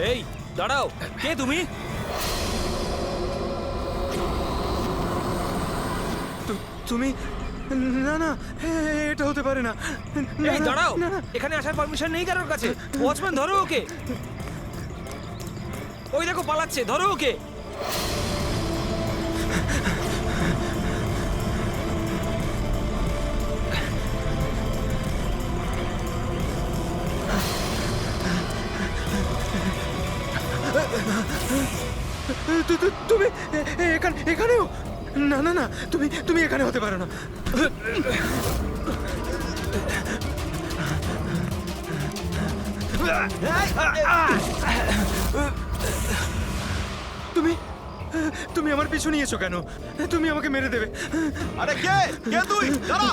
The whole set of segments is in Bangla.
এই দাঁড়াও, কে তুমি? তুমি? না না, এটা হতে পারে না। এই দাঁড়াও, এখানে আসার পারমিশন নেই কারোর কাছে। ওয়াচম্যান ধরো ওকে। ওই দেখো পালাচ্ছে, ধরো ওকে। তুমি এখানেও? না না না, তুমি এখানে হতে পারো না। তুমি তুমি আমার পিছু নিয়েছো কেন? তুমি আমাকে মেরে দেবে। আরে কে কে তুই? দাঁড়া।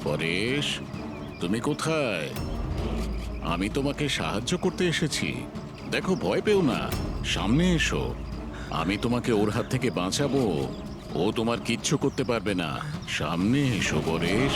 পরেশ, তুমি কোথায়? আমি তোমাকে সাহায্য করতে এসেছি। দেখো, ভয় পেও না, সামনে এসো। আমি তোমাকে ওর হাত থেকে বাঁচাবো। ও তোমার কিচ্ছু করতে পারবে না। সামনে এসো পরেশ।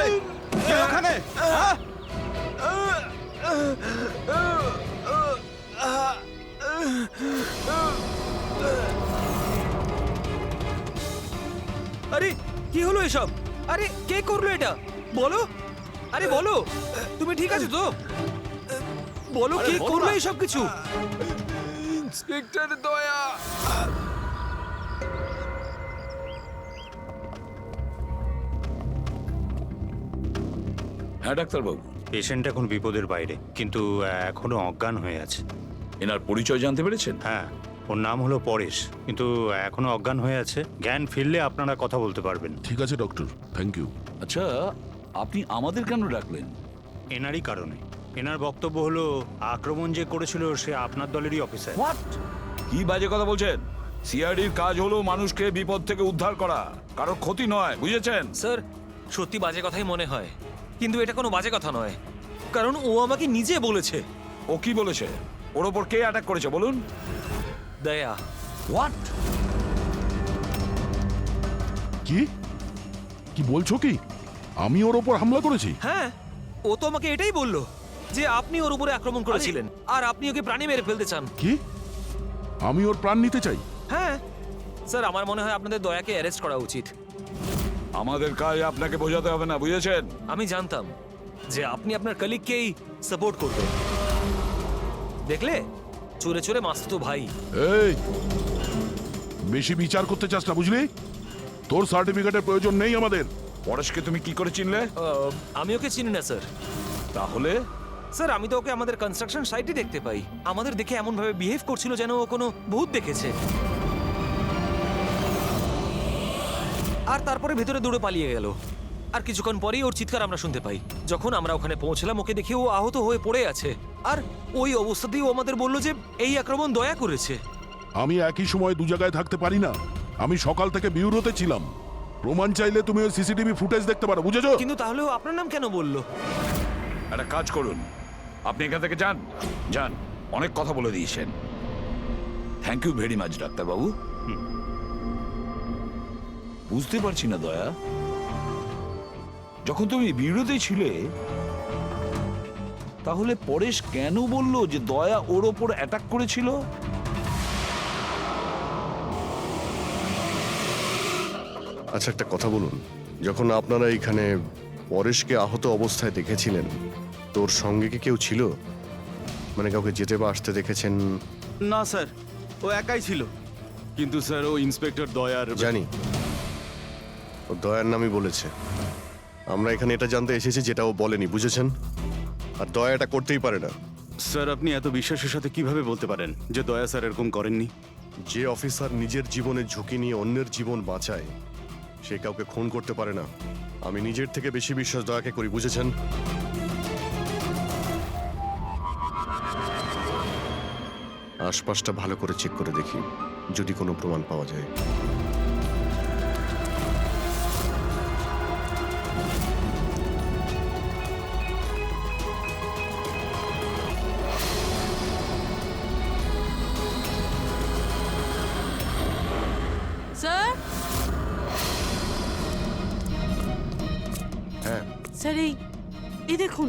এই কে ওখানে? হ্যাঁ? আরে কি হলো এসব? আরে কে করলো এটা? বলো, আরে বলো, তুমি ঠিক আছো তো? বলো আরে কে বলো করলো না। এসব কিছু? ইন্সপেক্টর দয়া। হ্যাঁ ডাক্তারবাবু, পেশেন্ট এখন বিপদের বাইরে, কিন্তু এখনো অজ্ঞান হয়ে আছে। এনার পরিচয় জানতে পেরেছেন? হ্যাঁ, ওর নাম হলো পরেশ, কিন্তু এখনো অজ্ঞান হয়ে আছে। জ্ঞান ফিরলে আপনারা কথা বলতে পারবেন। ঠিক আছে ডক্টর, থ্যাংক ইউ। আচ্ছা, আপনি আমাদের কেন ডাকলেন? এনারই কারণে। এনার বক্তব্য হলো আক্রমণ যে করেছিল সে আপনার দলেরই অফিসার। হোয়াট? কি বাজে কথা বলছেন? সিআইডির কাজ হলো মানুষকে বিপদ থেকে উদ্ধার করা, কারো ক্ষতি নয়, বুঝেছেন? স্যার, সত্যি বাজে কথাই মনে হয়, কিন্তু এটা কোনো বাজে কথা নয়, কারণ ও আমাকে নিজে বলেছে। ও কি বলেছে? ওর ওপর কে অ্যাটাক করেছে বলুন? দয়া। হোয়াট? কি কি বলছো কি? আমি ওর ওপর হামলা করেছি? হ্যাঁ, ও তো আমাকে এটাই বললো যে আপনি ওর উপরে আক্রমণ করেছিলেন আর আপনি ওকে প্রাণী মেরে ফেলতে চান। কি? আমি ওর প্রাণ নিতে চাই? হ্যাঁ স্যার, আমার মনে হয় আপনাদের দয়াকে অ্যারেস্ট করা উচিত। আমাদের কাজ আপনাকে বোঝাতে হবে না, বুঝেছেন? আমি জানতাম যে আপনি আপনার কলিগকেই সাপোর্ট করবেন। দেখলে, চোরে চোরে মাস্তুতো ভাই। এই, বেশি বিচার করতে চাস না, বুঝলি? তোর সার্টিফিকেটের প্রয়োজন নেই আমাদের। পরেশকে তুমি কি করে চিনলে? আমি ওকে চিনি না স্যার। তাহলে স্যার, আমি তো ওকে আমাদের কনস্ট্রাকশন সাইটে দেখতে পাই। আমাদের দেখে এমন ভাবে বিহেভ করছিল যেন ও কোনো ভূত দেখেছে। আর তারপরে ভেতরে দৌড়ে পালিয়ে গেল। আর কিছুক্ষণ পরেই ওর চিৎকার আমরা শুনতে পাই। যখন আমরা ওখানে পৌঁছলাম, ওকে দেখে ও আহত হয়ে পড়ে আছে। আর ওই অবস্থাতেই ও আমাদের বলল যে এই আক্রমণ দয়া করেছে। আমি একই সময় দু জায়গায় থাকতে পারি না। আমি সকাল থেকে বিউরোতে ছিলাম। প্রমাণ চাইলে তুমি ওই সিসিটিভি ফুটেজ দেখতে পারো, বুঝেছো? কিন্তু তাহলেও আপনার নাম কেন বললো? একটা কাজ করুন, আপনি এখান থেকে যান। যান, অনেক কথা বলে দিয়েছেন। থ্যাংক ইউ ভেরি মাচ ডাক্তারবাবু। বুঝতে পারছি না দয়া, যখন তুমি বিরোধী ছিলে তাহলে পরেশ কেন বলল যে দয়া ওর ওপর অ্যাটাক করেছিল? আচ্ছা, একটা কথা বলুন, যখন আপনারা এখানে পরেশকে আহত অবস্থায় দেখেছিলেন, তোর সঙ্গে কি কেউ ছিল? মানে কাউকে যেতে বা আসতে দেখেছেন? না স্যার, ও একাই ছিল। কিন্তু স্যার, ও ইন্সপেক্টর দয়ার। জানি, ও দয়ার নামই বলেছে। আমরা এখানে এটা জানতে এসেছি যেটা ও বলেনি, বুঝেছেন? আর দয়া এটা করতেই পারে না। স্যার আপনি এত বিশ্বাসের সাথে কিভাবে বলতে পারেন যে দয়া স্যার এরকম করেননি? যে অফিসার নিজের জীবনের ঝুঁকি নিয়ে অন্যের জীবন বাঁচায় সে কাউকে খুন করতে পারে না। আমি নিজের থেকে বেশি বিশ্বাস দয়াকে করি, বুঝেছেন? আশপাশটা ভালো করে চেক করে দেখি যদি কোনো প্রমাণ পাওয়া যায়। স্যার হ্যাঁ। স্যার এই দেখুন।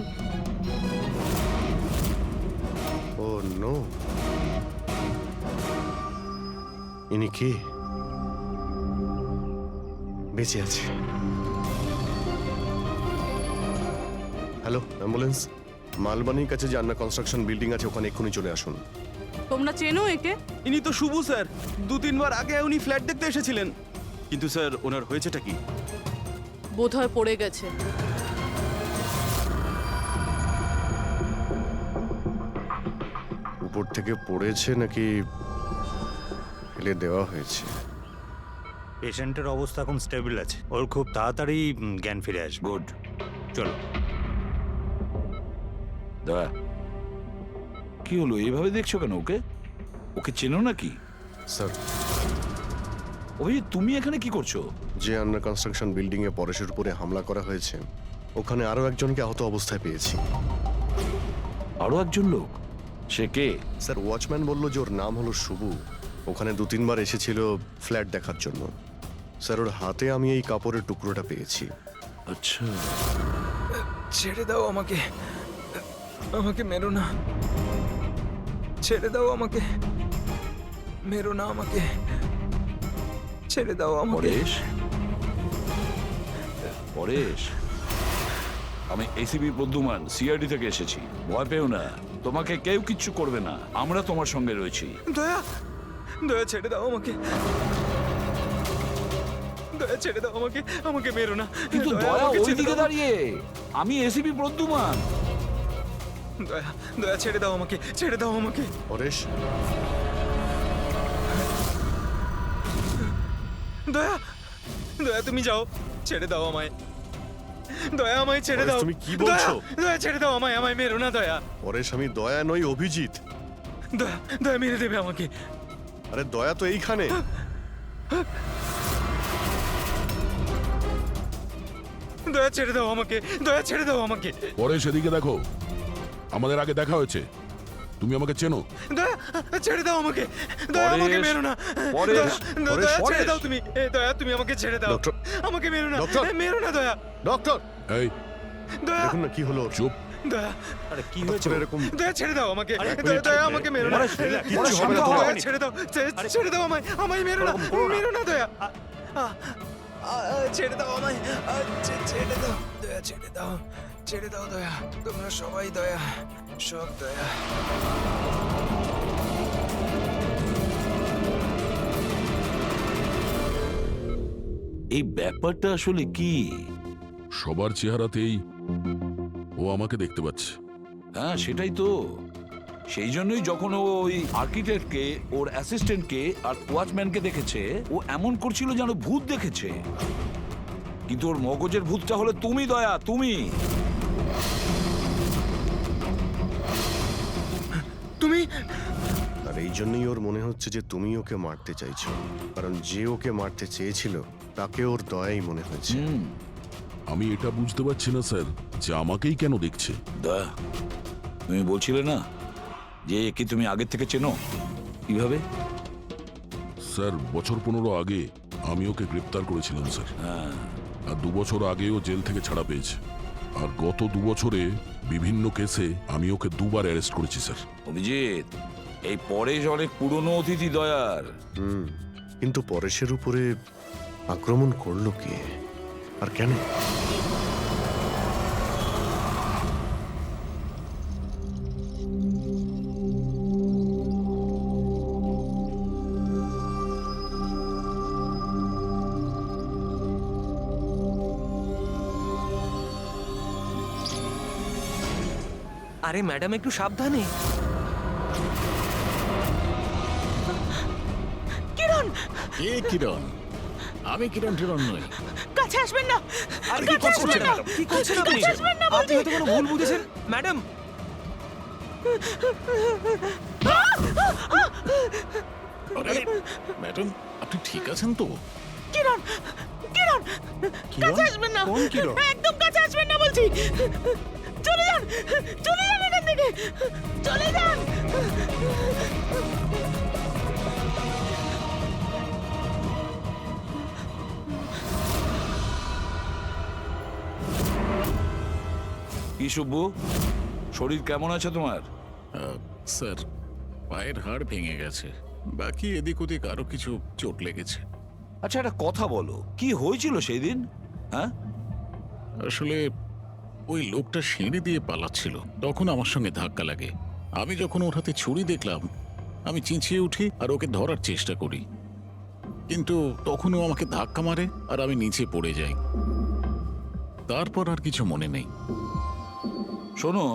ও নো, ইনি কে? বেঁচে আছে। Hello, ambulance. মালবানির কাছে যে আন্না কনস্ট্রাকশন বিল্ডিং আছে ওখানে এক্ষুনি চলে আসুন। তোমরা চেনো একে? ইনি তো শুভ স্যার, 2-3 বার আগে উনি ফ্ল্যাট দেখতে এসেছিলেন। কিন্তু স্যার ওনার হয়েছেটা কি? বোধহয় পড়ে গেছে। উপর থেকে পড়েছে নাকি ফেলে দেওয়া হয়েছে? পেশেন্টের অবস্থা এখন স্টেবল আছে, ওর খুব তাড়াতাড়ি জ্ঞান ফিরে আসবে। গুড। চলো। দয়া, কি হলো এইভাবে দেখছো কেন? ওকে ওকে চেনো নাকি? স্যার, অভিজিৎ তুমি এখানে কি করছো? যে আন্না কনস্ট্রাকশন বিল্ডিং এ পরেশের উপরে হামলা করা হয়েছে ওখানে আরো একজনকে আহত অবস্থায় পেয়েছি। আরো একজন লোক? সে কে? স্যার, ওয়াচম্যান বলল যে ওর নাম হলো শুভু। ওখানে 2-3 বার এসেছিল ফ্ল্যাট দেখার জন্য। স্যার, ওর হাতে আমি এই কাপড়ের টুকরোটা পেয়েছি। আচ্ছা, ছেড়ে দাও আমাকে, আমাকে মেরো না, ছেড়ে দাও আমাকে, মেরো না আমাকে, ছেড়ে দাও আমাকে। পরেশ, পরেশ, আমি এসিপি প্রদ্যুমান, সিআইডি থেকে এসেছি। ভয় পেও না, তোমাকে কেউ কিচ্ছু করবে না, আমরা তোমার সঙ্গে রয়েছি। দয়া, দয়া ছেড়ে দাও আমাকে, দয়া ছেড়ে দাও আমাকে, আমাকে মেরো না। কিন্তু দয়া আমাকে ছেড়ে ওইদিকে দাও। দাঁড়িয়ে, আমি এসিপি প্রদ্যুমান। দয়া, দয়া ছেড়ে দাও আমাকে, ছেড়ে দাও আমাকে। পরেশ, দয়া, দয়া তুমি যাও, ছেড়ে দাও আমায়, দয়া আমায় ছেড়ে পরেশ, দাও। তুমি কি বলছো? দয়া, দয়া ছেড়ে দাও আমায়, আমায় মেরো না দয়া। পরেশ, আমি দয়া নই, অভিজিৎ। দয়া, দয়া মেরে দেবে আমাকে। আরে দয়া তো এইখানে। দয়া ছেড়ে দাও আমাকে, দয়া ছেড়ে দাও আমাকে। পরে সেদিকে দেখো, আমাদের আগে দেখা হয়েছে, তুমি আমাকে চেনো। দয়া ছেড়ে দাও আমাকে, দয়া আমাকে পরেশ, মেরো না। পরেশ, দয়া, পরেশ, দয়া ছেড়ে পরেশ। দাও তুমি, দয়া তুমি আমাকে ছেড়ে দাও। ডক্টর, আমাকে মেরো না, ডক্টর। মেরো না দয়া, ডক্টর, এই দয়া, দেখুন না কি হলো ওর। চুপ। দয়া, আরে কি হয়েছে? ডক্টর, এরকম দয়া ছেড়ে দাও আমাকে, আরে, দয়া, দয়া আমাকে মেরো না। পরেশ, relax, কিচ্ছু পরেশ, হবে না শান্ত তোমার। হও। দয়া ছেড়ে দাও, ছেড়ে দাও আমায়, আমায় মেরো না, ওরকম করো না। মেরো না দয়া। ছেড়ে দাও আমায়, ছেড়ে দাও, দয়া ছেড়ে দাও, ছেড়ে দাও দয়া, তোমরা সবাই দয়া, সব দয়া। এই ব্যাপারটা আসলে কি? সবার চেহারাতেই ও আমাকে দেখতে পাচ্ছে। হ্যাঁ সেটাই তো, সেই জন্যই যখন ও ওই আর্কিটেক্টকে, ওর অ্যাসিস্ট্যান্টকে আর ওয়াচম্যানকে দেখেছে, ও এমন করছিল যেন ভূত দেখেছে। কিন্তু ওর মগজের ভূতটা হলো তুমি দয়া, তুমি। তুমি আর এই জন্যই ওর মনে হচ্ছে যে তুমি ওকে মারতে চাইছো, কারণ যে ওকে মারতে চেয়েছিল তাকে ওর দয়াই মনে হয়েছে। আমি এটা বুঝতে পারছি না স্যার যে আমাকেই কেন দেখছে। দয়া, তুমি বলছিলে না যে একে তুমি আগের থেকে চেনো? কিভাবে? স্যার, বছর 15 আগে আমি ওকে গ্রেপ্তার করেছিলাম স্যার। আর 2 বছর আগে ও জেল থেকে ছাড়া পেয়েছে। আর গত 2 বছরে বিভিন্ন কেসে আমি ওকে 2 বার অ্যারেস্ট করেছি স্যার। অভিজিৎ, এই পরেশ অনেক পুরনো অতিথি দয়ার। কিন্তু পরেশের উপরে আক্রমণ করলো কে আর কেন? আরে ম্যাডাম একটু সাবধানে। কিরণ, কে কিরণ? আমি কিরণ টিরণ নই। কাছে আসবেন না। আর কি করছেন ম্যাডাম? কি করছেন আপনি? কাছে আসবেন না বলছি। আপনি হয়তো কোনো ভুল বুঝেছেন ম্যাডাম। আরে ম্যাডাম, আপনি ঠিক আছেন তো? কিরণ, কিরণ, কাছে আসবেন না। কোন কিরণ? একদম কাছে আসবেন না বলছি। চলে যান, চলে যান এখান থেকে, চলে যান। কি শুভ্বু, শরীর কেমন আছে তোমার? স্যার, পায়ের হাড় ভেঙে গেছে, বাকি এদিক ওদিক আরো কিছু চোট লেগেছে। আচ্ছা, একটা কথা বলো, কি হয়েছিল সেই দিন? হ্যাঁ, আসলে ওই লোকটা সিঁড়ি দিয়ে পালাচ্ছিল, তখন আমার সঙ্গে ধাক্কা লাগে। আমি যখন ওর হাতে ছুরি দেখলাম, আমি চেঁচিয়ে উঠি আর ওকে ধরার চেষ্টা করি, কিন্তু তখন ও আমাকে ধাক্কা মারে আর আমি নিচে পড়ে যাই। তারপর আর কিছু মনে নেই। শোনো,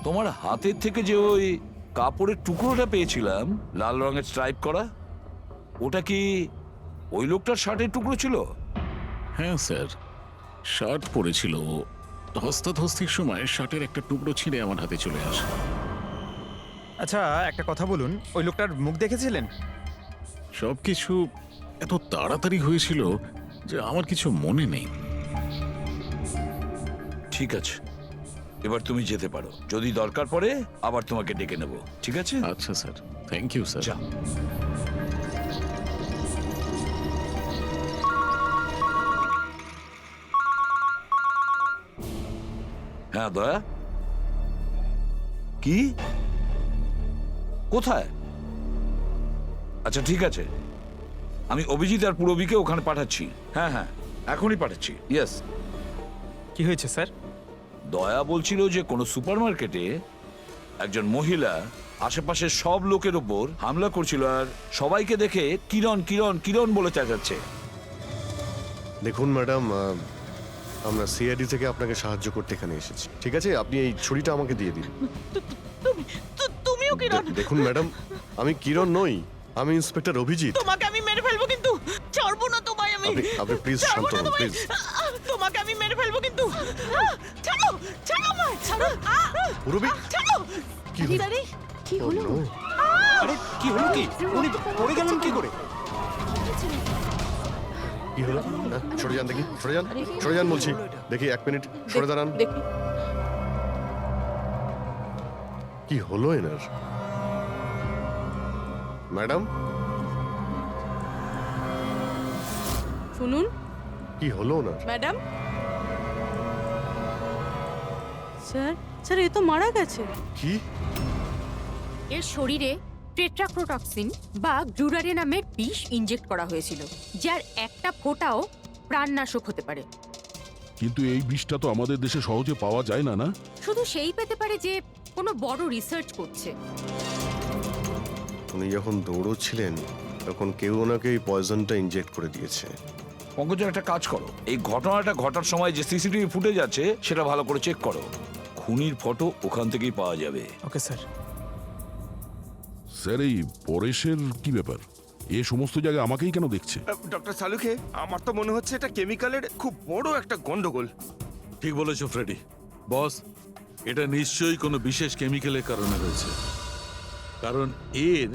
তোমার হাতের থেকে যে ওই কাপড়ের টুকরোটা পেয়েছিলাম লাল রঙের স্ট্রাইপ করা, ওটা কি ওই লোকটার শার্টের টুকরো ছিল? হ্যাঁ স্যার, শার্ট পরেছিল ও। ধস্তাধস্তির সময় শার্টের একটা টুকরো ছিঁড়ে আমার হাতে চলে আসে। আচ্ছা একটা কথা বলুন, ওই লোকটার মুখ দেখেছিলেন? সবকিছু এত তাড়াতাড়ি হয়েছিল যে আমার কিছু মনে নেই। ঠিক আছে, এবার তুমি যেতে পারো। যদি দরকার পড়ে আবার তোমাকে ডেকে নেব, ঠিক আছে? আচ্ছা স্যার, থ্যাংক ইউ স্যার। যা। হ্যাঁ দয়া, কি, কোথায়? আচ্ছা ঠিক আছে, আমি অভিজিৎ আর পুরবীকে ওখানে পাঠাচ্ছি। হ্যাঁ হ্যাঁ, এখনই পাঠাচ্ছি। ইয়েস। কি হয়েছে স্যার? দয়া বলছিল যে কোনো সুপারমার্কেটে একজন মহিলা আশেপাশের সব লোকের ওপর হামলা করছিল আর সবাইকে দেখে কিরণ কিরণ কিরণ বলে চেঁচাচ্ছে। দেখুন ম্যাডাম, আমরা সিআইডি থেকে আপনাকে সাহায্য করতে এখানে এসেছি। ঠিক আছে, আপনি এই ছুরিটা আমাকে দিয়ে দিন। তুমিও কিরণ? দেখুন ম্যাডাম, আমি কিরণ নই, আমি ইন্সপেক্টর অভিজিৎ। তোমাকে আমি মেরে ফেলবো কিন্তু, ছাড়বো না তোমায় আমি। আপনি প্লিজ ছাড়বো শান্ত না হন তোমায়। প্লিজ। তোমাকে আমি মেরে ফেলবো কিন্তু। ছাড়ো, ছাড়ো আমায়, ছাড়ো। পুরবী, ছাড়ো। কি হলো? কি হলো? Oh, no! আরে কি হলো কি? উনি পড়ে গেলেন কি করে? কি হলো? হ্যাঁ, সরে যান দেখি, সরে যান, সরে যান বলছি। দেখি, এক মিনিট সরে দাঁড়ান। দেখি। কি হলো এনার? ম্যাডাম, শুনুন কি হলো ওনার? ম্যাডাম। স্যার, স্যার এ তো মারা গেছে। কি? এর শরীরে টেট্রাক্রোটক্সিন বা গ্লুরারে নামের বিষ ইনজেক্ট করা হয়েছিল, যার একটা ফোঁটাও প্রাণনাশক হতে পারে। কিন্তু এই বিষটা তো আমাদের দেশে সহজে পাওয়া যায় না, না? শুধু সেই পেতে পারে যে কোনো বড় রিসার্চ করছে। উনি যখন দৌড়চ্ছিলেন তখন কেউ ওনাকে এই পয়জনটা ইনজেক্ট করে দিয়েছে। পঙ্কজ, একটা কাজ করো, এই ঘটনাটা ঘটার সময় যে সিসিটিভি ফুটেজ আছে সেটা ভালো করে চেক করো। খুনির ফটো ওখান থেকেই পাওয়া যাবে। Okay sir. স্যার, এই পরেশের কি ব্যাপার? এ সমস্ত জায়গায় আমাকেই কেন দেখছে? ডক্টর সালুখে, আমার তো মনে হচ্ছে এটা কেমিক্যালের খুব বড় একটা গন্ডগোল। ঠিক বলেছো ফ্রেডি। বস, এটা নিশ্চয়ই কোনো বিশেষ কেমিক্যালের কারণে হয়েছে, কারণ এর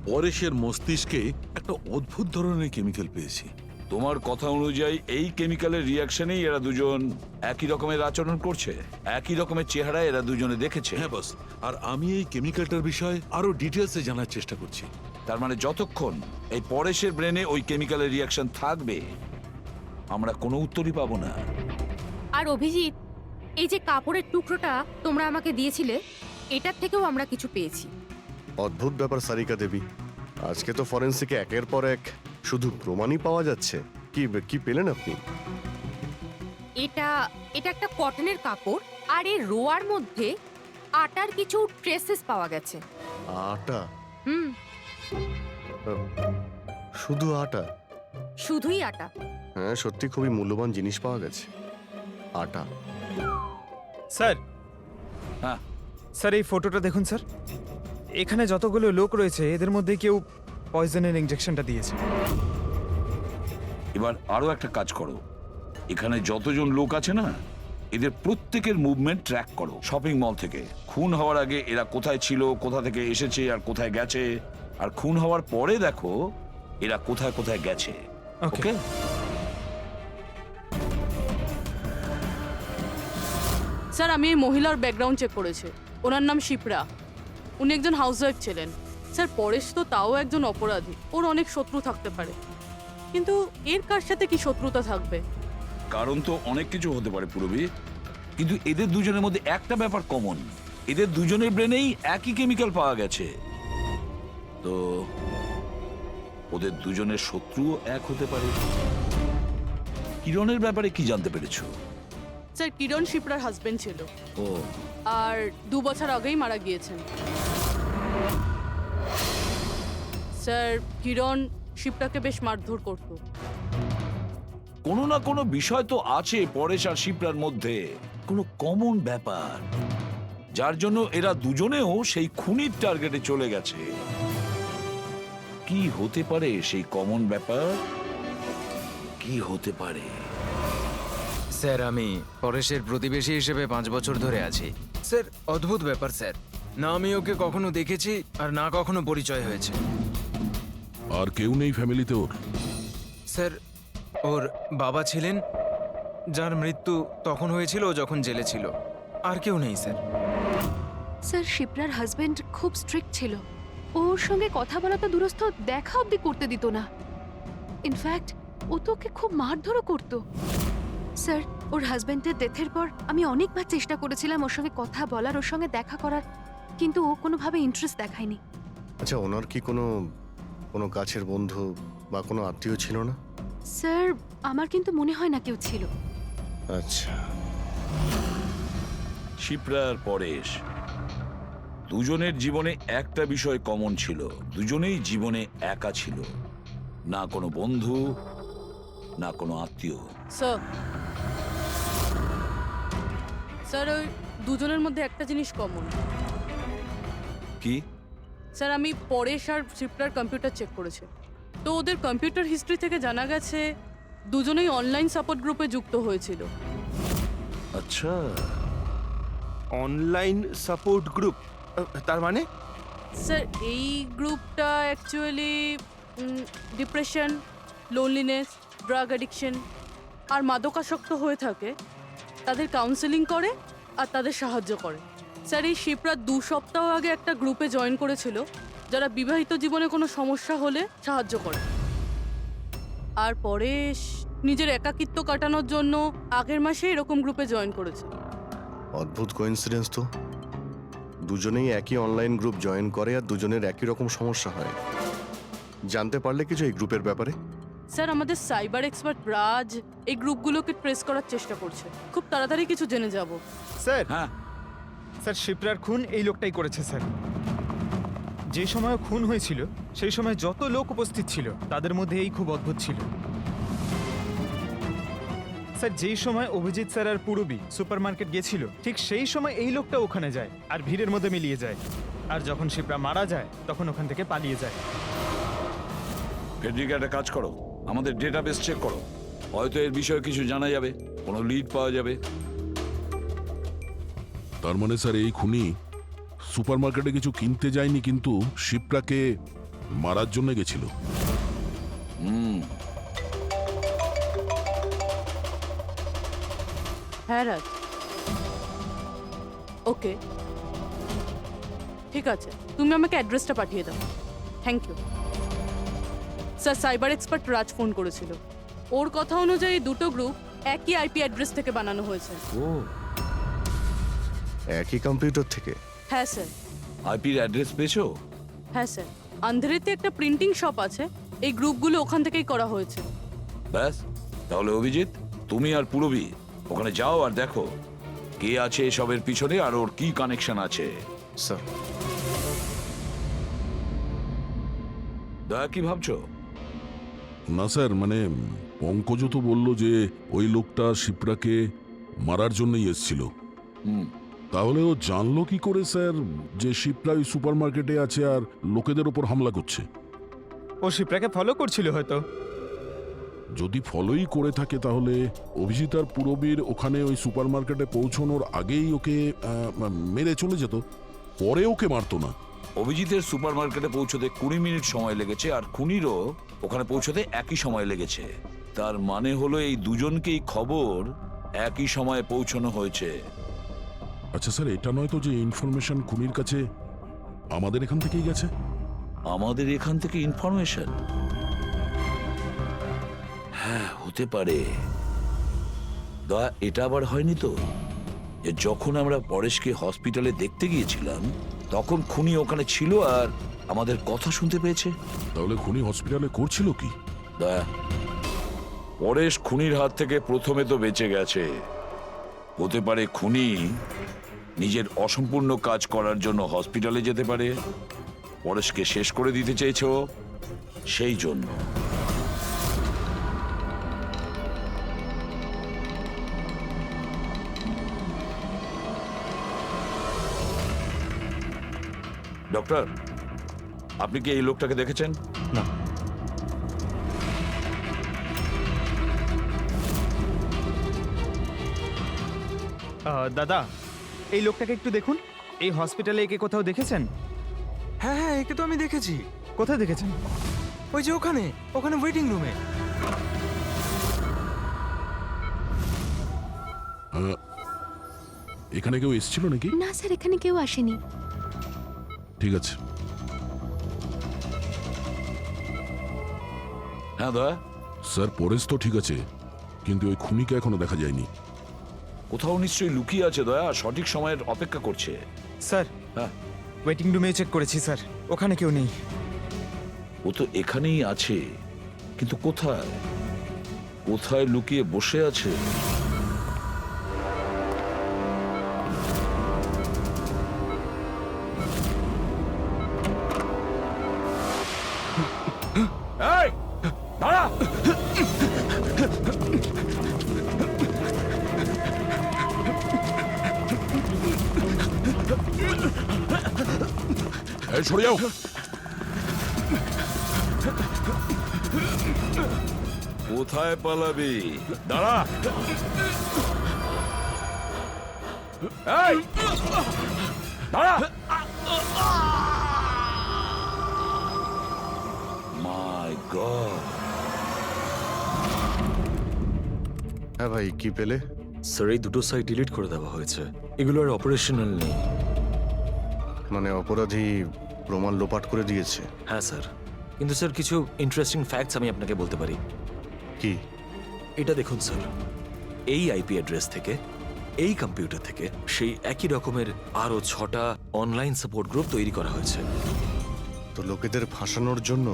পরেশের মস্তিষ্কে একটা অদ্ভুত ধরনের কেমিক্যাল পেয়েছি। তোমার কথা অনুযায়ী এই কেমিক্যালের রিয়াকশনেই এরা দুজন একই রকমের আচরণ করছে, একই রকমের চেহারা এরা দুজনে দেখেছে। হ্যাঁ বস, আর আমি এই কেমিক্যালটার বিষয়ে আরো ডিটেলসে জানার চেষ্টা করছি। তার মানে যতক্ষণ এই পরেশের ব্রেনে ওই কেমিক্যালের রিয়াকশন থাকবে, আমরা কোনো উত্তরই পাবো না। আর অভিজিৎ, এই যে কাপড়ের টুকরোটা তোমরা আমাকে দিয়েছিলে, এটার থেকেও আমরা কিছু পেয়েছি। অদ্ভুত ব্যাপার সারিকা দেবী, আজকে তো ফরেন্সিকে একের পর এক শুধু প্রমাণই পাওয়া যাচ্ছে। কি কি পেলেন আপনি? এটা এটা একটা কটনের কাপড়, আর এর রোয়ার মধ্যে আটার কিছু ট্রেসেস পাওয়া গেছে। আটা? হুম, শুধু আটা? শুধুই আটা। হ্যাঁ, সত্যি খুবই মূল্যবান জিনিস পাওয়া গেছে, আটা। স্যার, হ্যাঁ, স্যার এই ফটোটা দেখুন স্যার, এখানে যতগুলো লোক রয়েছে এদের মধ্যে কেউ পয়জনের ইনজেকশনটা দিয়েছে। এবার আরো একটা কাজ করো, এখানে যতজন লোক আছে না এদের প্রত্যেকের মুভমেন্ট ট্র্যাক করো শপিং মল থেকে। খুন হওয়ার আগে এরা কোথায় ছিল, কোথা থেকে এসেছে আর কোথায় গেছে, আর খুন হওয়ার পরে দেখো এরা কোথায় কোথায় গেছে। ওকে? স্যার আমি এই মহিলার ব্যাকগ্রাউন্ড চেক করেছি। ওনার নাম শিপ্রা, উনি একজন হাউসওয়াইফ ছিলেন। স্যার পরেশ তো তাও একজন অপরাধী, ওর অনেক শত্রু থাকতে পারে, কিন্তু এর কার সাথে কি শত্রুতা থাকবে? কারণ তো অনেক কিছু হতে পারে পুরবী, কিন্তু এদের দুজনের মধ্যে একটা ব্যাপার কমন, এদের দুজনের ব্রেনেই একই কেমিক্যাল পাওয়া গেছে। তো ওদের দুজনের শত্রুও এক হতে পারে। কিরণের ব্যাপারে কি জানতে পেরেছো? স্যার কিরণ শিপ্রার হাজবেন্ড ছিল, ও আর 2 বছর আগেই মারা গিয়েছেন। স্যার কিরণ শিপ্রাকে বেশ মারধর করত। কোনো না কোনো বিষয় তো আছে পরেশ আর শিপ্রার মধ্যে, কোনো কমন ব্যাপার, যার জন্য এরা দুজনেও সেই খুনির টার্গেটে চলে গেছে। কি হতে পারে সেই কমন ব্যাপার? কি হতে পারে? স্যার আমি পরেশের প্রতিবেশী হিসেবে 5 বছর ধরে আছি। স্যার অদ্ভুত ব্যাপার স্যার, না আমি ওকে কখনো দেখেছি আর না কখনো পরিচয় হয়েছে। আর কেউ নেই ফ্যামিলিতে ওর? স্যার ওর বাবা ছিলেন, যার মৃত্যু তখন হয়েছিল ও যখন জেলে ছিল। আর কেউ নেই স্যার। স্যার শিপ্রার হাজবেন্ড খুব স্ট্রিক্ট ছিল, ওর সঙ্গে কথা বলা তো দূরস্থ, দেখা অবধি করতে দিত না। ইনফ্যাক্ট ও তো ওকে খুব মারধরও করত। স্যার ওর হাজবেন্ডের ডেথের পর আমি অনেকবার চেষ্টা করেছিলাম ওর সঙ্গে কথা বলার, ওর সঙ্গে দেখা করার, কিন্তু ও কোনোভাবে ইন্টারেস্ট দেখায়নি। আচ্ছা, ওনার কি কোনো কোনো কাছের বন্ধু বা কোনো আত্মীয় ছিল না? স্যার আমার কিন্তু মনে হয় না কেউ ছিল। আচ্ছা, শিপ্রা আর পরেশ দুজনের জীবনে একটা বিষয় কমন ছিল, দুজনেই জীবনে একা ছিল, না কোনো বন্ধু না কোনো আত্মীয়। স্যার স্যার ওই দুজনের মধ্যে একটা জিনিস কমন। কি? স্যার আমি পরেশ আর শিপ্রার কম্পিউটার চেক করেছি, তো ওদের কম্পিউটার হিস্ট্রি থেকে জানা গেছে দুজনেই অনলাইন সাপোর্ট গ্রুপে যুক্ত হয়েছিল। আচ্ছা, অনলাইন সাপোর্ট গ্রুপ, তার মানে? স্যার এই গ্রুপটা actually depression, loneliness, drug addiction আর মাদকাসক্ত হয়ে থাকে তাদের কাউন্সেলিং করে আর তাদের সাহায্য করে। স্যার এই শিপ্রা 2 সপ্তাহ আগে একটা গ্রুপে জয়েন করেছিল যারা বিবাহিত জীবনে কোনো সমস্যা হলে সাহায্য করে। আর পরেশ নিজের একাকিত্ব কাটানোর জন্য আগের মাসে এরকম গ্রুপে জয়েন করেছে। অদ্ভুত কোইন্সিডেন্স তো, দুজনেই একই অনলাইন গ্রুপ জয়েন করে আর দুজনের একই রকম সমস্যা হয়। জানতে পারলে কিছু এই গ্রুপের ব্যাপারে? স্যার আমাদের সাইবার এক্সপার্ট রাজ এই গ্রুপগুলোকে ট্রেস করার চেষ্টা করছে, খুব তাড়াতাড়ি কিছু জেনে যাব। স্যার হ্যাঁ স্যার শিপ্রার খুন এই লোকটাই করেছে স্যার। যে সময় খুন হয়েছিল সেই সময় যত লোক উপস্থিত ছিল তাদের মধ্যে এই খুব অদ্ভুত ছিল। স্যার যেই সময় অভিজিৎ স্যার আর পূরবী সুপারমার্কেট গেছিল ঠিক সেই সময় এই লোকটা ওখানে যায় আর ভিড়ের মধ্যে মিলিয়ে যায়, আর যখন শিপ্রা মারা যায় তখন ওখান থেকে পালিয়ে যায়। ফেডরিকা একটা কাজ করো, আমাদের ডেটাবেস চেক করো, হয়তো এর বিষয়ে কিছু জানা যাবে, কোনো লিড পাওয়া যাবে। তার মানে স্যার এই খুনি সুপারমার্কেটে কিছু কিনতে যায়নি, কিন্তু শিপ্রাকে মারার জন্য গেছিল। হ্যাঁ রাজ, ওকে ঠিক আছে, তুমি আমাকে অ্যাড্রেসটা পাঠিয়ে দাও। Thank you sir. Cyber expert Raj phone করেছিল, ওর কথা অনুযায়ী দুটো গ্রুপ একই আইপি অ্যাড্রেস থেকে বানানো হয়েছে। ও, একই কম্পিউটার থেকে? হ্যাঁ স্যার। আইপির অ্যাড্রেস পেয়েছো? হ্যাঁ স্যার, আন্ধ্রেতে একটা প্রিন্টিং শপ আছে, এই গ্রুপগুলো ওখান থেকেই করা হয়েছে। ব্যাস, তাহলে অভিজিৎ তুমি আর পূরবী ওখানে যাও আর দেখো কে আছে এসবের পিছনে আর ওর কি কানেকশন আছে। স্যার, দয়া কি ভাবছো? না স্যার, মানে পঙ্কজ তো বলল যে ওই লোকটা শিপ্রাকে মারার জন্যই এসেছিল। তাহলে ও জানলো কি করে স্যার যে শিপ্রা ওই সুপার মার্কেটে আছে আর লোকেদের ওপর হামলা করছে? ও শিপ্রাকে ফলো করছিল হয়তো। যদি ফলোই করে থাকে তাহলে অভিজিৎ আর পুরবীর ওখানে ওই সুপার মার্কেটে পৌঁছানোর আগেই ওকে মেরে চলে যেত, পরে ওকে মারতো না। অভিজিতের সুপারমার্কেটে পৌঁছতে 20 মিনিট সময় লেগেছে আর খুনিরও ওখানে পৌঁছতে একই সময় লেগেছে। তার মানে হলো এই দুজনকেই খবর একই সময়ে পৌঁছানো হয়েছে। আচ্ছা স্যার, এটা নয় তো যে ইনফরমেশন খুনির কাছে আমাদের এখান থেকেই গেছে? আমাদের এখান থেকে ইনফরমেশন? হ্যাঁ, হতে পারে। দয়া, এটা আবার হয়নি তো যে যখন আমরা পরেশকে হসপিটালে দেখতে গিয়েছিলাম তখন খুনি ওখানে ছিল আর আমাদের কথা শুনতে পেয়েছে? তাহলে খুনি হসপিটালে করছিল কি? দয়া, পরেশ খুনির হাত থেকে প্রথমে তো বেঁচে গেছে। হতে পারে খুনি নিজের অসম্পূর্ণ কাজ করার জন্য হসপিটালে যেতে পারে, পরেশকে শেষ করে দিতে চেয়েছো সেই জন্য। ডক্টর, আপনি কি এই লোকটাকে দেখেছেন? না। দাদা, এই লোকটাকে একটু দেখুন। এই হসপিটালে একে কোথাও দেখেছেন? হ্যাঁ হ্যাঁ, একে তো আমি দেখেছি। কোথায় দেখেছেন? ওই যে ওখানে ওখানে ওয়েটিং রুমে। এখানে কেউ এসেছিল নাকি? না স্যার, এখানে কেউ আসেনি। ঠিক আছে। হ্যাঁ দয়া, স্যার পরেশ তো ঠিক আছে, কিন্তু ওই খুনিকে এখনো দেখা যায়নি। কোথাও নিশ্চয়ই লুকিয়ে আছে দয়া, সঠিক সময়ের অপেক্ষা করছে। স্যার, হ্যাঁ, ওয়েটিং রুমে চেক করেছি স্যার, ওখানে কেউ নেই। ও তো এখানেই আছে, কিন্তু কোথায় কোথায় লুকিয়ে বসে আছে? এই, দাঁড়া! এই সরে যাও। কোথায় পালাবি? দাঁড়া! এই, দাঁড়া! মাই গড! হ্যাঁ ভাই, কি পেলে? স্যার, এই দুটো সাইট ডিলিট করে দেওয়া হয়েছে। এগুলো আর অপারেশনাল নেই। মানে অপরাধী প্রমাণ লোপাট করে দিয়েছে? হ্যাঁ স্যার, কিন্তু স্যার কিছু ইন্টারেস্টিং ফ্যাক্টস আমি আপনাকে বলতে পারি। কি? এটা দেখুন স্যার, এই আইপি অ্যাড্রেস থেকে, এই কম্পিউটার থেকে সেই একই রকমের আরো 6টা অনলাইন সাপোর্ট গ্রুপ তৈরি করা হয়েছে। তো লোকেদের ফাঁসানোর জন্য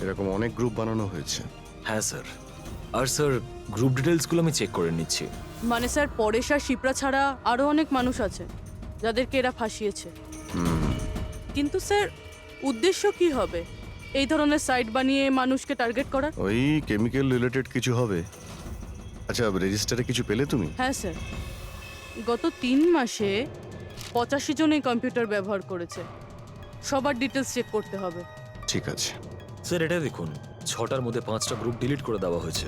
এরকম অনেক গ্রুপ বানানো হয়েছে? হ্যাঁ স্যার, আর স্যার গ্রুপ ডিটেলসগুলো আমি চেক করে নিচ্ছি। মানে স্যার, পরেশ আর শিপ্রা ছাড়া আরো অনেক মানুষ আছে যাদেরকে এরা ফাঁসিয়েছে। কিন্তু স্যার, উদ্দেশ্য কি হবে এই ধরনের সাইট বানিয়ে মানুষকে টার্গেট করার? ওই কেমিক্যাল রিলেটেড কিছু হবে। আচ্ছা, রেজিস্টারে কিছু পেলে তুমি? হ্যাঁ স্যার, গত 3 মাসে 85 জন এই কম্পিউটার ব্যবহার করেছে। সবার ডিটেলস চেক করতে হবে। ঠিক আছে। স্যার এটা দেখুন, 6টার মধ্যে 5টা গ্রুপ ডিলিট করে দেওয়া হয়েছে,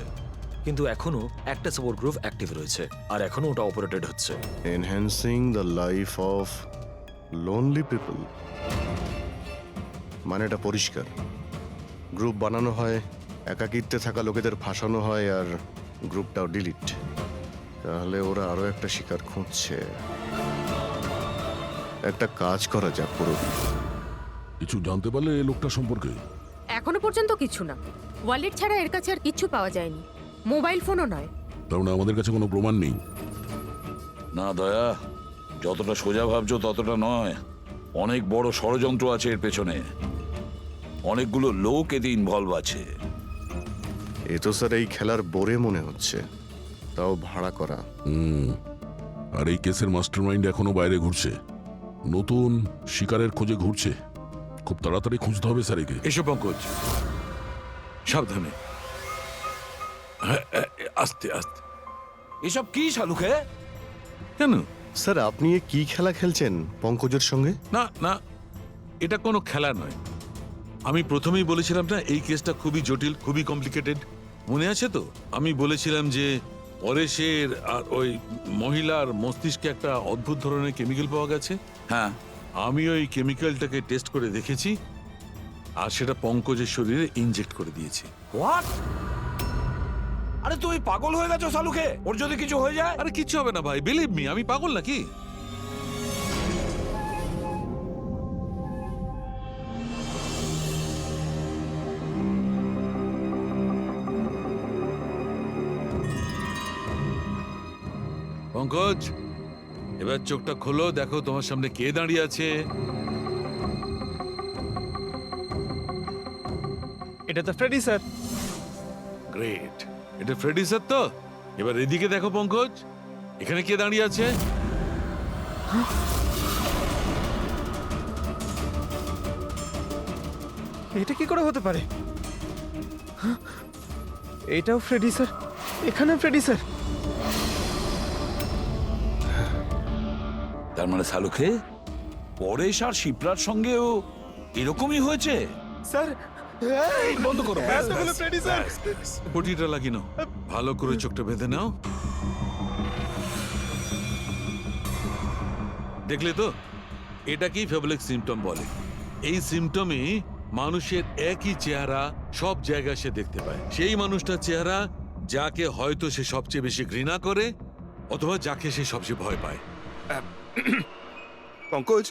কিন্তু এখনো একটা সাপোর্ট গ্রুপ অ্যাক্টিভ রয়েছে আর এখনো ওটা অপারেটেড হচ্ছে। Enhancing the life of lonely people, মানে এটা পরিষ্কার। গ্রুপ বানানো হয়, একাকিত্বে থাকা লোকেদের ফাঁসানো হয়, আর গ্রুপটাও ডিলিট। তাহলে ওরা আরো একটা শিকার খুঁজছে। একটা কাজ করা যাক পুরো। কিছু জানতে পারলে এই লোকটা সম্পর্কে? এখনো পর্যন্ত কিছু না। ওয়ালেট ছাড়া এর কাছে আর কিচ্ছু পাওয়া যায়নি, মোবাইল ফোনও নয়। তার মানে আমাদের কাছে কোনো প্রমাণ নেই? না দয়া, যতটা সোজা ভাবছো ততটা নয়। অনেক বড় ষড়যন্ত্র আছে এর পেছনে, অনেকগুলো লোক এতে ইনভলভ আছে। এ তো স্যার এই খেলার বোরে মনে হচ্ছে, তাও ভাড়া করা। আর এই কেসের মাস্টারমাইন্ড এখনো বাইরে ঘুরছে, নতুন শিকারের খোঁজে ঘুরছে। খুব তাড়াতাড়ি খুঁজতে হবে স্যার একে। এসো পঙ্কজ, সাবধানে। আস্তে আস্তে। এসব কি শালুকে? কেন, স্যার আপনি এ কি খেলা খেলছেন পঙ্কজের সঙ্গে? না না, এটা কোনো খেলা নয়। আমি প্রথমেই বলেছিলাম না এই কেসটা খুবই জটিল, খুবই কমপ্লিকেটেড। মনে আছে তো আমি বলেছিলাম যে পরেশের আর ওই মহিলার মস্তিষ্কে একটা অদ্ভুত ধরনের কেমিক্যাল পাওয়া গেছে। হ্যাঁ, আমি ওই কেমিক্যালটাকে টেস্ট করে দেখেছি আর সেটা পঙ্কজের শরীরে ইনজেক্ট করে দিয়েছি। হোয়াট? আরে তুমি পাগল হয়ে গেছো সালুকে? ওর যদি কিছু হয়ে যায়? আরে কিচ্ছু হবে না ভাই, বিলিভ মি, আমি পাগল নাকি? পঙ্কজ, এবার চোখটা খোলো, দেখো তোমার সামনে কে দাঁড়িয়ে আছে। এটা তো ফ্রেডি স্যার। গ্রেট, এটা ফ্রেডি স্যার তো? এবার এদিকে দেখো পঙ্কজ, এখানে কে দাঁড়িয়ে আছে? এটা কি করে হতে পারে? হ্যাঁ? এটাও ফ্রেডি স্যার, এখানেও ফ্রেডি স্যার। তার মানে সালুকে পরেশ আর শিপ্রার সঙ্গেও এরকমই হয়েছে? স্যার বন্ধ করো, ব্যাস, ব্যাস, ফ্রেডি স্যার। পটিটা লাগিয়ে নাও, ভালো করে চোখটা বেঁধে নাও। দেখলে তো, এটাকেই ফেবলিক সিমটম বলে। এই সিমটমে মানুষের একই চেহারা সব জায়গায় সে দেখতে পায়। সেই মানুষটার চেহারা যাকে হয়তো সে সবচেয়ে বেশি ঘৃণা করে অথবা যাকে সে সবচেয়ে ভয় পায়। পঙ্কজ,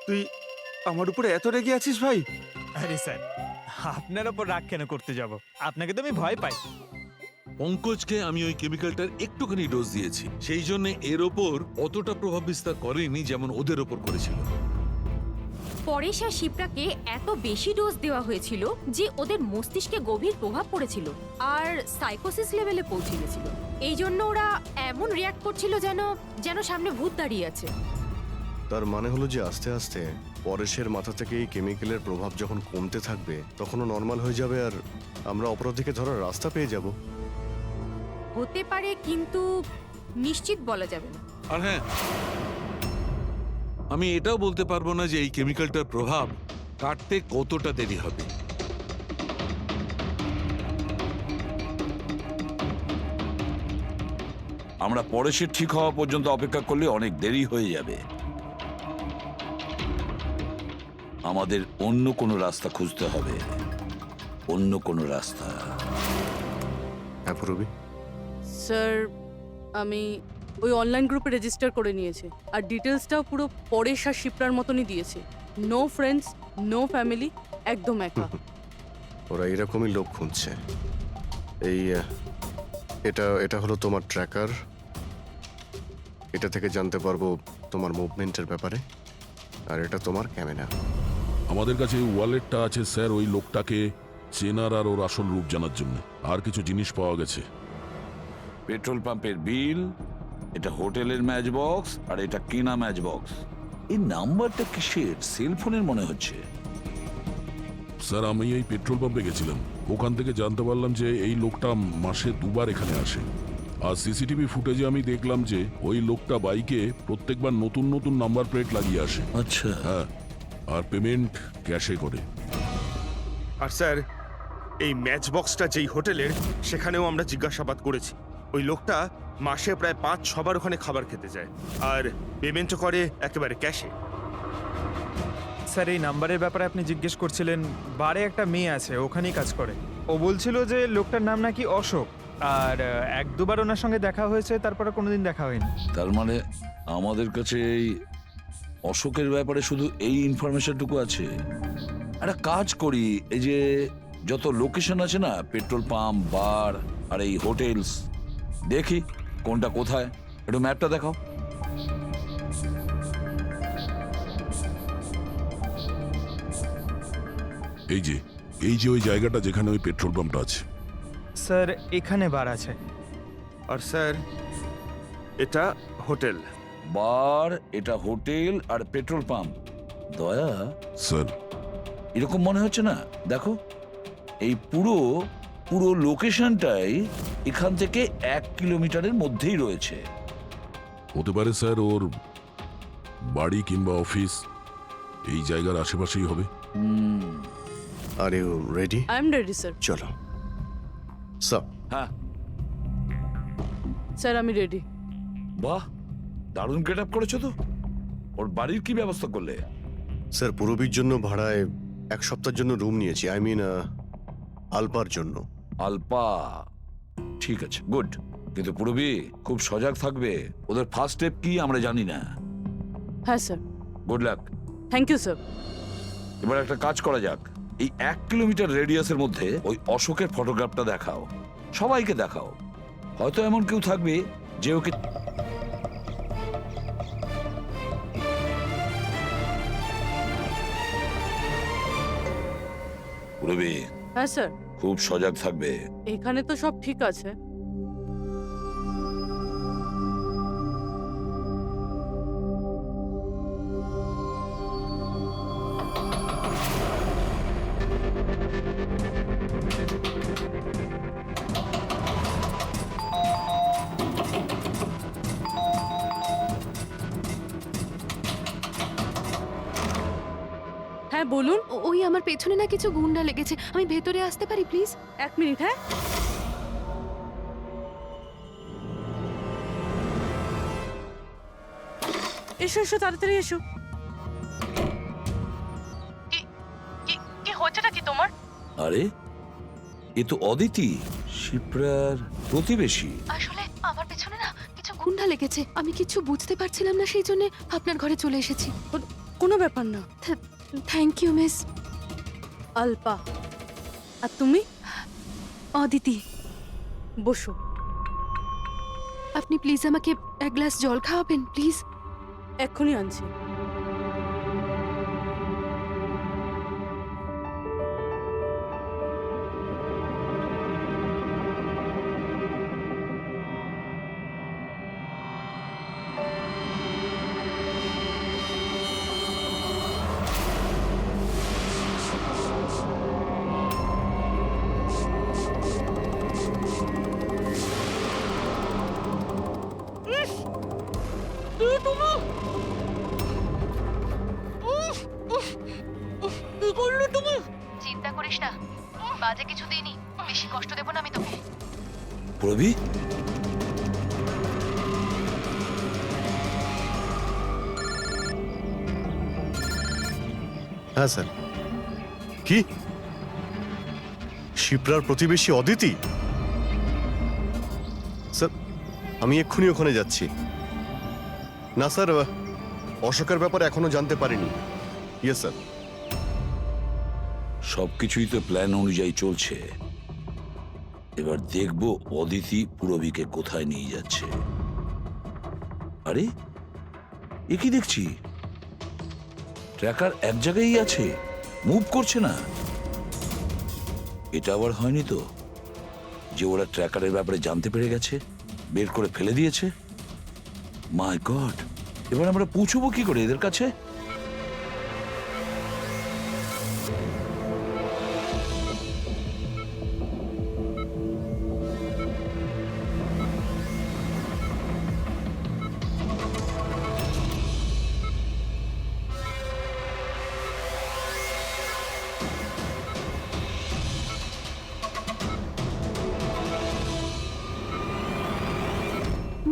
তুই আমার উপরে এত রেগে আছিস ভাই? আরে স্যার, আপনার ওপর রাগ কেন করতে যাব? আপনাকে তো আমি ভয় পাই। পঙ্কজকে আমি ওই কেমিক্যালটার একটুখানি ডোজ দিয়েছি, সেই জন্য এর ওপর অতটা প্রভাব বিস্তার করেনি যেমন ওদের ওপর করেছিল। পরেশ আর শিপ্রাকে এত বেশি ডোজ দেওয়া হয়েছিল যে ওদের মস্তিষ্কে গভীর প্রভাব পড়েছিল আর সাইকোসিস লেভেলে পৌঁছে গেছিল। এই জন্য ওরা এমন রিয়াক্ট করছিল যেন যেন সামনে ভূত দাঁড়িয়ে আছে। তার মানে হলো যে আস্তে আস্তে পরেশের মাথা থেকে এই কেমিক্যালের প্রভাব যখন কমতে থাকবে তখনও নর্মাল হয়ে যাবে আর আমরা অপরাধীকে ধরার রাস্তা পেয়ে যাব। হতে পারে, কিন্তু নিশ্চিত বলা যাবে না। আর হ্যাঁ, আমি এটাও বলতে পারবো না যে এই কেমিক্যালটার প্রভাব কাটতে কতটা দেরি হবে। আমরা পরেশের ঠিক হওয়া পর্যন্ত অপেক্ষা করলে অনেক দেরি হয়ে যাবে। আমাদের অন্য কোনো রাস্তা খুঁজতে হবে, অন্য কোনো রাস্তা। হ্যাঁ পূরবী, স্যার আমি ওই অনলাইন গ্রুপে রেজিস্টার করে নিয়েছি আর ডিটেলসটাও পুরো পরেশ আর শিপ্রার মতনই দিয়েছে। নো ফ্রেন্ডস, নো ফ্যামিলি, একদম একা। ওরা এরকমই লোক খুঁজছে। এই এটা এটা হলো তোমার ট্র্যাকার। এটা থেকে জানতে পারবো তোমার মুভমেন্টের ব্যাপারে। আর এটা তোমার ক্যামেরা। আমাদের কাছে এই ওয়ালেটটা আছে স্যার ওই লোকটাকে চেনার আর ওর আসল রূপ জানার জন্য। আর কিছু জিনিস পাওয়া গেছে। পেট্রোল পাম্পের বিল, এটা হোটেলের ম্যাচ বক্স, আর এটা কেনা ম্যাচ বক্স। এই নাম্বারটা কিসের? সেলফোনের মনে হচ্ছে। স্যার আমি এই পেট্রোল পাম্পে গেছিলাম, ওখান থেকে জানতে পারলাম যে এই লোকটা মাসে দুবার এখানে আসে। আর সিসিটিভি ফুটেজে আমি দেখলাম যে ওই লোকটা বাইকে প্রত্যেকবার নতুন নতুন নাম্বার প্লেট লাগিয়ে আসে। আচ্ছা, হ্যাঁ, আর পেমেন্ট ক্যাশে করে। আর স্যার, এই ম্যাচ বক্সটা যেই হোটেলের, সেখানেও আমরা জিজ্ঞাসাবাদ করেছি। ওই লোকটা মাসে প্রায় 5-6 বার ওখানে খাবার খেতে যায় আর পেমেন্টও করে একেবারে ক্যাশে। স্যার এই নাম্বারের ব্যাপারে আপনি জিজ্ঞেস করছিলেন, বারে একটা মেয়ে আছে ওখানেই কাজ করে। ও বলছিল যে লোকটার নাম নাকি অশোক, আর 1-2 বার ওনার সঙ্গে দেখা হয়েছে, তারপরে কোনোদিন দেখা হয়নি। তার মানে আমাদের কাছে এই অশোকের ব্যাপারে শুধু এই ইনফরমেশনটুকু আছে। একটা কাজ করি, এই যে যত লোকেশন আছে না, পেট্রোল পাম্প, বার আর এই হোটেলস, দেখি কোনটা কোথায়। একটু ম্যাপটা দেখাও। এই যে ওই জায়গাটা যেখানে ওই পেট্রোল পাম্পটা আছে। স্যার এখানে বার আছে। আর স্যার এটা হোটেল। বার, এটা হোটেল আর পেট্রোল পাম্প। দয়া স্যার এরকম মনে হচ্ছে না? দেখো, এই পুরো লোকেশনটাই এখান থেকে 1 কিলোমিটারের মধ্যেই রয়েছে। হতে পারে স্যার ওর বাড়ি কিংবা অফিস এই জায়গার আশেপাশেই হবে। Are you ready? I am ready sir. চলো স্যার। হ্যাঁ, স্যার আমি রেডি। বাহ, দারুণ গেট আপ করেছো তো। ওর বাড়ির কি ব্যবস্থা করলে? স্যার পুরবীর জন্য ভাড়ায় 1 সপ্তাহের জন্য রুম নিয়েছি, আই মিন আলপার জন্য। আলপা, ঠিক আছে, গুড। কিন্তু পুরবী খুব সজাগ থাকবে, ওদের ফার্স্ট স্টেপ কি আমরা জানি না। হ্যাঁ স্যার। Good luck. Thank you sir. এবার একটা কাজ করা যাক, এই 1 কিলোমিটার রেডিয়াসের মধ্যে ওই অশোকের ফটোগ্রাফটা দেখাও, সবাইকে দেখাও। হয়তো এমন কেউ থাকবে যে ওকে পুরবী হ্যাঁ স্যার। খুব সজাগ থাকবে। এখানে তো সব ঠিক আছে। হ্যাঁ বলুন। ওই আমার পেছনে না কিছু গুন্ডা লেগেছে, আমি ভেতরে আসতে পারি প্লিজ? 1 মিনিট। হ্যাঁ এসো এসো, তাড়াতাড়ি এসো। কি হচ্ছেটা কি তোমার? আরে এ তো অদিতি, শিপ্রার প্রতিবেশী। আসলে আমার পেছনে না কিছু গুন্ডা লেগেছে, আমি কিছু বুঝতে পারছিলাম না, সেই জন্য আপনার ঘরে চলে এসেছি। কোনো ব্যাপার না। Thank you miss. আলপা। আর তুমি? অদিতি। বসো। আপনি প্লিজ আমাকে 1 গ্লাস জল খাওয়াবেন প্লিজ? এক্ষুনি আনছি। চিন্তা করিস না, বাজে কিছু দিইনি, বেশি কষ্ট দেব না আমি তোকে। পুরবী, হ্যাঁ স্যার। কি শিপ্রার প্রতিবেশী অদিতি? স্যার আমি এক্ষুনি ওখানে যাচ্ছি। না স্যার, অশোকের ব্যাপারে এখনো জানতে পারিনি। Yes sir. সবকিছুই তো প্ল্যান অনুযায়ী চলছে। এবার দেখব অদিতি পুরবীকে কোথায় নিয়ে যাচ্ছে। আরে এ কি দেখছি, ট্র্যাকার এক জায়গায় আছে, মুভ করছে না। এটা আবার হয়নি তো যে ওরা ট্র্যাকারের ব্যাপারে জানতে পেরে গেছে, বের করে ফেলে দিয়েছে? মাই গড, এবার আমরা পৌঁছবো কি করে এদের কাছে?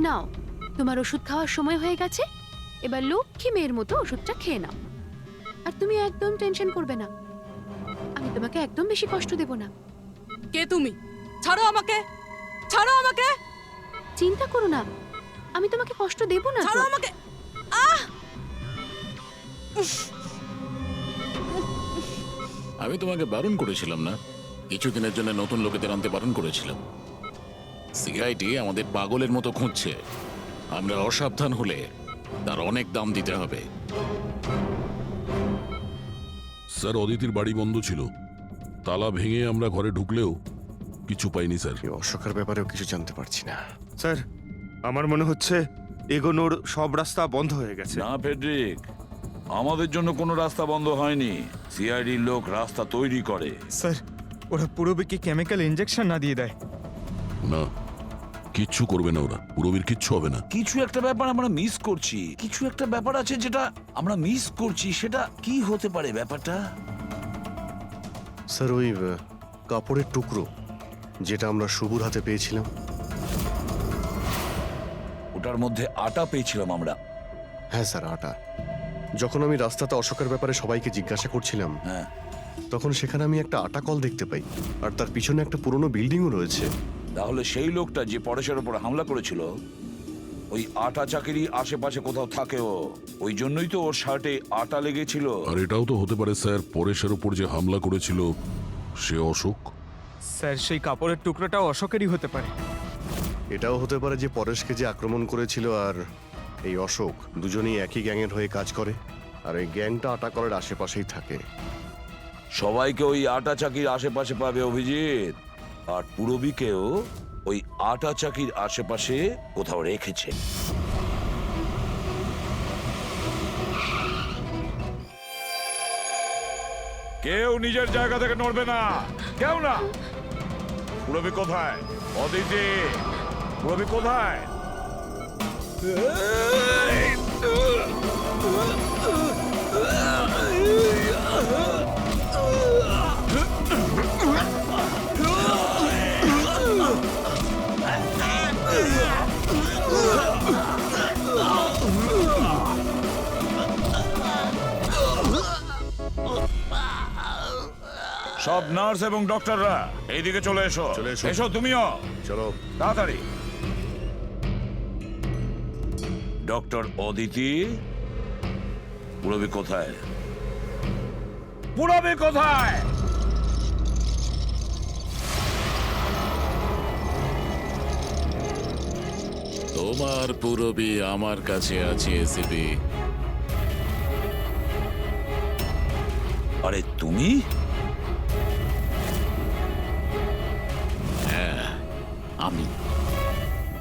নাও, তোমার ওষুধ খাওয়ার সময় হয়ে গেছে, এবার লক্ষ্মী মেয়ের মতো ওষুধটা খেয়ে নাও। আর তুমি একদম টেনশন করবে না, আমি তোমাকে একদম বেশি কষ্ট দেব না। কে তুমি? ছাড়ো আমাকে, ছাড়ো আমাকে। চিন্তা করো না, আমি তোমাকে কষ্ট দেব না। ছাড়ো আমাকে। আহ! আমি তোমাকে বারণ করেছিলাম না? কিছুদিনের জন্য নতুন লোকেদের আনতে বারণ করেছিলাম। সিআইডি আমাদের পাগলের মতো খুঁজছে, আমরা অসাবধান হলে তার অনেক দাম দিতে হবে। স্যার অদিতির বাড়ি বন্ধ ছিল, তালা ভেঙে আমরা ঘরে ঢুকলেও কিছু পাইনি স্যার। অশোকের ব্যাপারেও কিছু জানতে পারছি না স্যার। আমার মনে হচ্ছে এগোনোর সব রাস্তা বন্ধ হয়ে গেছে। না ফেডরিক, আমাদের জন্য কোনো রাস্তা বন্ধ হয়নি। সিআইডির লোক রাস্তা তৈরি করে। স্যার ওরা পুরবীকে কেমিক্যাল ইনজেকশন না দিয়ে দেয়? না, কিচ্ছু করবে না ওরা, পুরবীর কিচ্ছু হবে না। কিছু একটা ব্যাপার আমরা মিস করছি, কিছু একটা ব্যাপার আছে যেটা আমরা মিস করছি। সেটা কি হতে পারে ব্যাপারটা? স্যার ওই কাপড়ের টুকরো যেটা আমরা শুভর হাতে পেয়েছিলাম। ওটার মধ্যে আটা পেয়েছিলাম আমরা। হ্যাঁ স্যার, আটা। যখন আমি রাস্তাতে অশোকের ব্যাপারে সবাইকে জিজ্ঞাসা করছিলাম, হ্যাঁ, তখন সেখানে আমি একটা আটা কল দেখতে পাই, আর তার পিছনে একটা পুরনো বিল্ডিংও রয়েছে। তাহলে সেই লোকটা যে পরেশের উপর হামলা করেছিল ওই আটা চাকিরি আশেপাশে কোথাও থাকে ও, ওই জন্যই তো ওর শার্টে আটা লেগেছিল। আর এটাও তো হতে পারে স্যার, পরেশের ওপর যে হামলা করেছিল সে অশোক। স্যার সেই কাপড়ের টুকরোটাও অশোকেরই হতে পারে। এটাও হতে পারে যে পরেশকে যে আক্রমণ করেছিল আর এই অশোক দুজনেই একই গ্যাংয়ের হয়ে কাজ করে, আর এই গ্যাংটা আটা কলের আশেপাশেই থাকে। সবাইকে ওই আটা চাকির আশেপাশে পাবে অভিজিৎ, আর পুরবীকেও ওই আটা চাকির আশেপাশে কোথাও রেখেছে। কেউ নিজের জায়গা থেকে নড়বে না, কেউ না। পুরবী কোথায়? অদিতি, পুরবী কোথায়? সব নার্স এবং ডক্টররা এইদিকে চলে এসো। চলে এসো। এসো তুমিও, চলো। তাড়াতাড়ি। ডক্টর অদিতি, পুরবী কোথায়? পুরবী কোথায়? তোমার পুরবী আমার কাছে আছে এসিপি। আরে তুমি? হ্যাঁ, আমি।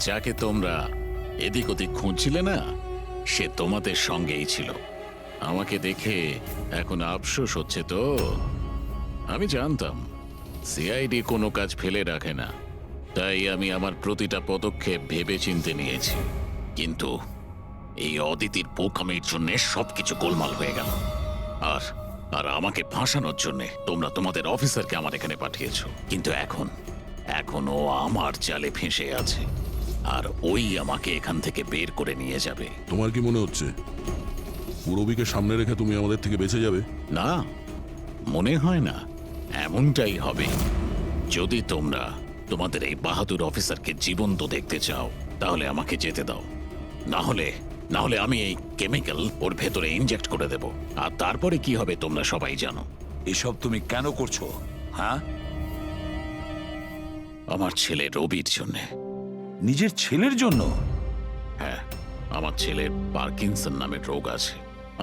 যাকে তোমরা এদিক ওদিক খুঁজছিলে না, সে তোমাদের সঙ্গেই ছিল। আমাকে দেখে এখন আফসোস হচ্ছে তো? আমি জানতাম সিআইডি কোনো কাজ ফেলে রাখে না, তাই আমি আমার প্রতিটা পদক্ষেপ ভেবে চিন্তে নিয়েছি। কিন্তু এই অদিতির বোকামির জন্য সবকিছু গোলমাল হয়ে গেল। আর আর আমাকে ফাঁসানোর জন্য তোমরা তোমাদের অফিসারকে আমার এখানে পাঠিয়েছো। কিন্তু এখন ও আমার জালে ফেঁসে আছে, আর ওই আমাকে এখান থেকে বের করে নিয়ে যাবে। তোমার কি মনে হচ্ছে পুরবীকে সামনে রেখে তুমি আমাদের থেকে বেঁচে যাবে? না, মনে হয় না। এমনটাই হবে। যদি তোমরা তোমাদের এই বাহাদুর অফিসারকে জীবন্ত দেখতে চাও, তাহলে আমাকে যেতে দাও। না হলে আমি এই কেমিক্যাল ওর ভেতরে ইনজেক্ট করে দেব, আর তারপরে কি হবে তোমরা সবাই জানো। এসব তুমি কেন করছো? হ্যাঁ, আমার ছেলে রবির জন্যে। নিজের ছেলের জন্য? হ্যাঁ, আমার ছেলের পার্কিনসন নামের রোগ আছে।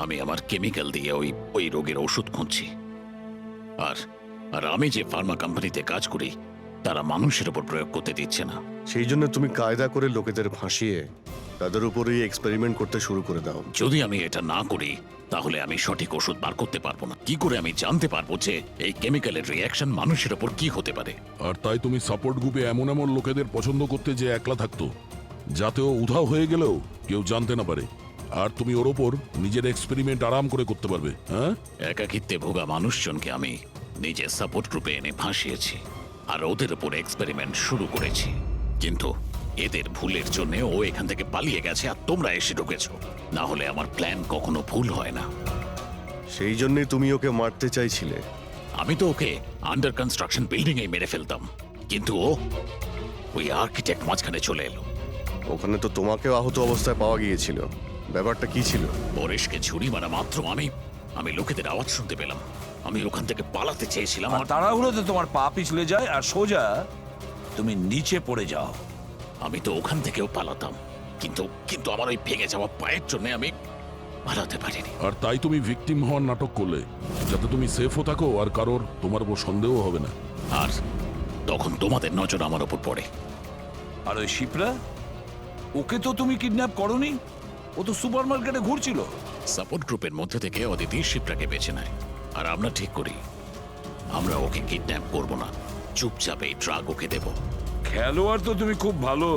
আমি আমার কেমিক্যাল দিয়ে ওই রোগের ওষুধ খুঁজছি। আর আমি যে ফার্মা কোম্পানিতে কাজ করি, তারা মানুষের উপর প্রয়োগ করতে দিচ্ছে না। সেই জন্য তুমি কায়দা করে লোকেদের ভাসিয়ে তাদের উপরেই এক্সপেরিমেন্ট করতে শুরু করে দাও। যদি আমি এটা না করি, তাহলে আমি সঠিক ওষুধ বার করতে পারবো না। কি করে আমি জানতে পারবো যে এই কেমিক্যালের রিঅ্যাকশন মানুষের উপর কি হতে পারে? আর তাই তুমি সাপোর্ট গ্রুপে এমন এমন লোকেদের পছন্দ করতে যে একলা থাকতো, যাতে ও উধাও হয়ে গেলেও কেউ জানতে না পারে, আর তুমি ওর ওপর নিজের এক্সপেরিমেন্ট আরাম করে করতে পারবে। হ্যাঁ, একাকিত্বে ভোগা মানুষজনকে আমি নিজের সাপোর্ট গ্রুপে এনে ফাঁসিয়েছি, আর ওদের উপর এক্সপেরিমেন্ট শুরু করেছি। কিন্তু এদের ভুলের জন্য ও এখান থেকে পালিয়ে গেছে, আর তোমরা এসে ঢুকেছো। না হলে আমার প্ল্যান কখনো ভুল হয় না। সেই জন্যই তুমি ওকে মারতে চাইছিলে। আমি তো ওকে আন্ডার কনস্ট্রাকশন বিল্ডিং এ মেরে ফেলতাম, কিন্তু ওই আর্কিটেক্ট মাঝখানে চলে এলো। ওখানে তো তোমাকেও আহত অবস্থায় পাওয়া গিয়েছিল। ব্যাপারটা কি ছিল? পরেশকে ছুরি মারা মাত্র আমি লোকেদের আওয়াজ শুনতে পেলাম। আমি ওখান থেকে পালাতে চেয়েছিলাম, আর তাড়াহুড়োতে তোমার পা পিছলে যায় আর সোজা তুমি নিচে পড়ে যাও। আমি তো ওখান থেকেও পালাতাম, কিন্তু আমার ওই ভেঙে যাওয়া পায়ের জন্য আমি পালাতে পারিনি। আর তাই তুমি ভিকটিম হওয়ার নাটক করলে, যাতে তুমি সেফও থাকো আর কারোর তোমার উপর সন্দেহ হবে না। আর তখন তোমাদের নজর আমার উপর পড়ে। আর ওই শিপ্রা, ওকে তো তুমি কিডন্যাপ করনি? ও তো সুপারমার্কেটে ঘুরছিল। সাপোর্ট গ্রুপের মধ্যে থেকে অদিতি শিপ্রাকে বেছে নেয়, আর আমরা ঠিক করি আমরা ওকে কিডন্যাপ করব না, চুপচাপ এই ড্রাগ ওকে দেব। খেলোয়াড় তো তুমি খুব ভালো,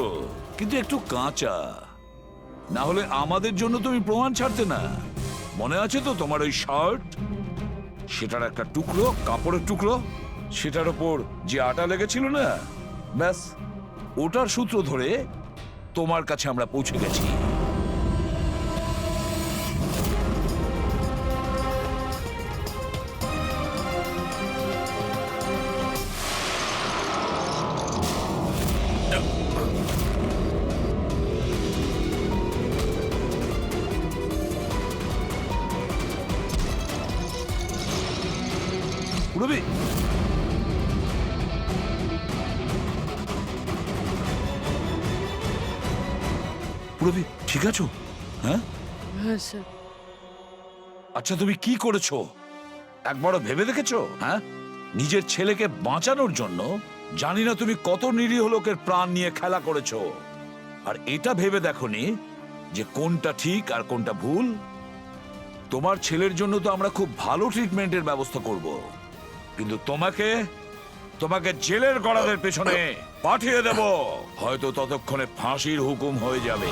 কিন্তু একটু কাঁচা। না হলে আমাদের জন্য তুমি প্রমাণ ছাড়তে না। মনে আছে তো তোমার ওই শার্ট, সেটার একটা টুকরো, কাপড়ের টুকরো, সেটার ওপর যে আটা লেগেছিল না, ব্যাস ওটার সূত্র ধরে তোমার কাছে আমরা পৌঁছে গেছি। রবি, রবি ঠিক আছো? হ্যাঁ হ্যাঁ স্যার। আচ্ছা, তুমি কি করেছো একবারও ভেবে দেখেছো? হ্যাঁ, নিজের ছেলেকে বাঁচানোর জন্য জানি না তুমি কত নিরীহ লোকের প্রাণ নিয়ে খেলা করেছো, আর এটা ভেবে দেখোনি যে কোনটা ঠিক আর কোনটা ভুল। তোমার ছেলের জন্য তো আমরা খুব ভালো ট্রিটমেন্টের ব্যবস্থা করব, কিন্তু তোমাকে জেলের গড়াদের পেছনে পাঠিয়ে দেব। হয়তো ততক্ষণে ফাঁসির হুকুম হয়ে যাবে।